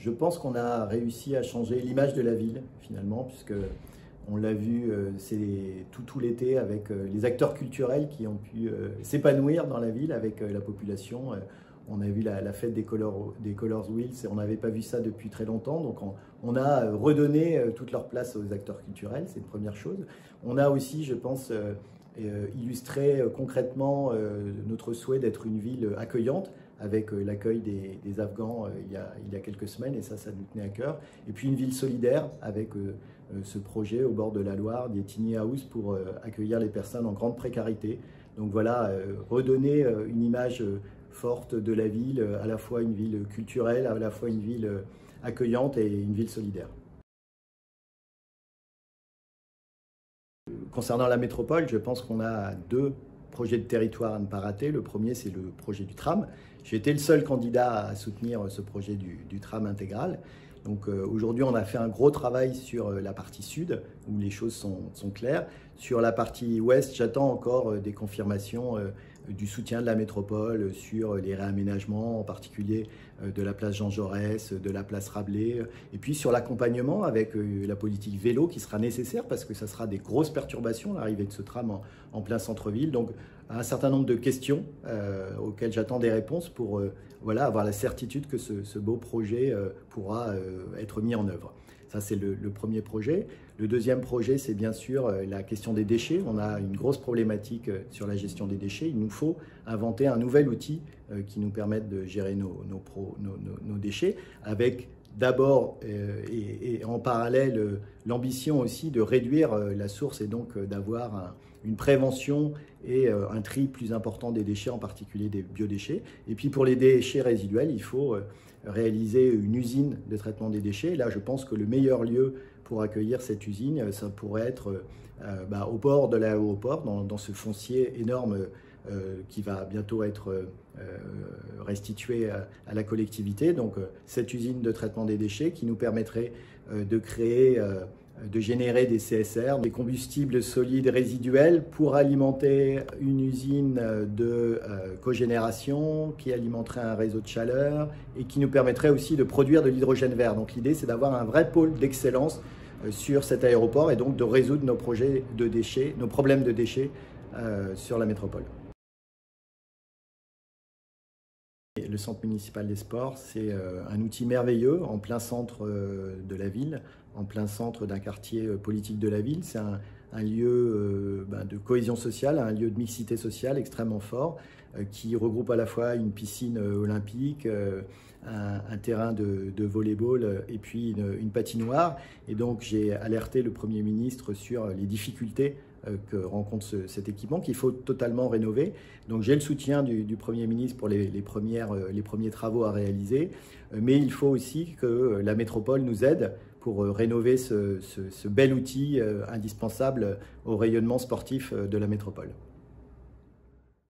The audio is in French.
Je pense qu'on a réussi à changer l'image de la ville, finalement, puisque on l'a vu tout l'été avec les acteurs culturels qui ont pu s'épanouir dans la ville avec la population. On a vu la fête des Colors Wheels et on n'avait pas vu ça depuis très longtemps. Donc on a redonné toute leur place aux acteurs culturels, c'est une première chose. On a aussi, je pense, illustré concrètement notre souhait d'être une ville accueillante, avec l'accueil des Afghans il y a quelques semaines, et ça nous tenait à cœur. Et puis une ville solidaire avec ce projet au bord de la Loire, des tiny houses pour accueillir les personnes en grande précarité. Donc voilà, redonner une image forte de la ville, à la fois une ville culturelle, à la fois une ville accueillante et une ville solidaire. Concernant la métropole, je pense qu'on a deux projets de territoire à ne pas rater. Le premier, c'est le projet du tram. J'ai été le seul candidat à soutenir ce projet du tram intégral. Donc aujourd'hui, on a fait un gros travail sur la partie sud, où les choses sont claires. Sur la partie ouest, j'attends encore des confirmations du soutien de la métropole sur les réaménagements, en particulier de la place Jean Jaurès, de la place Rabelais, et puis sur l'accompagnement avec la politique vélo qui sera nécessaire parce que ça sera des grosses perturbations, l'arrivée de ce tram en plein centre-ville. Donc un certain nombre de questions auxquelles j'attends des réponses pour voilà, avoir la certitude que ce beau projet pourra être mis en œuvre. Ça, c'est le premier projet. Le deuxième projet, c'est bien sûr la question des déchets. On a une grosse problématique sur la gestion des déchets. Il nous faut inventer un nouvel outil qui nous permette de gérer nos déchets, avec d'abord et en parallèle l'ambition aussi de réduire la source et donc d'avoir une prévention et un tri plus important des déchets, en particulier des biodéchets. Et puis pour les déchets résiduels, il faut réaliser une usine de traitement des déchets. Là, je pense que le meilleur lieu pour accueillir cette usine, ça pourrait être au port de l'aéroport, dans ce foncier énorme qui va bientôt être restitué à la collectivité. Donc cette usine de traitement des déchets qui nous permettrait de créer, de générer des CSR, des combustibles solides résiduels pour alimenter une usine de cogénération qui alimenterait un réseau de chaleur et qui nous permettrait aussi de produire de l'hydrogène vert. Donc l'idée, c'est d'avoir un vrai pôle d'excellence sur cet aéroport et donc de résoudre nos projets de déchets, nos problèmes de déchets sur la métropole. Le centre municipal des sports, c'est un outil merveilleux en plein centre de la ville, en plein centre d'un quartier politique de la ville. C'est un lieu de cohésion sociale, un lieu de mixité sociale extrêmement fort qui regroupe à la fois une piscine olympique, un terrain de volley-ball et puis une patinoire. Et donc j'ai alerté le Premier ministre sur les difficultés que rencontre cet équipement qu'il faut totalement rénover. Donc j'ai le soutien du Premier ministre pour les premiers travaux à réaliser, mais il faut aussi que la métropole nous aide pour rénover ce bel outil indispensable au rayonnement sportif de la métropole.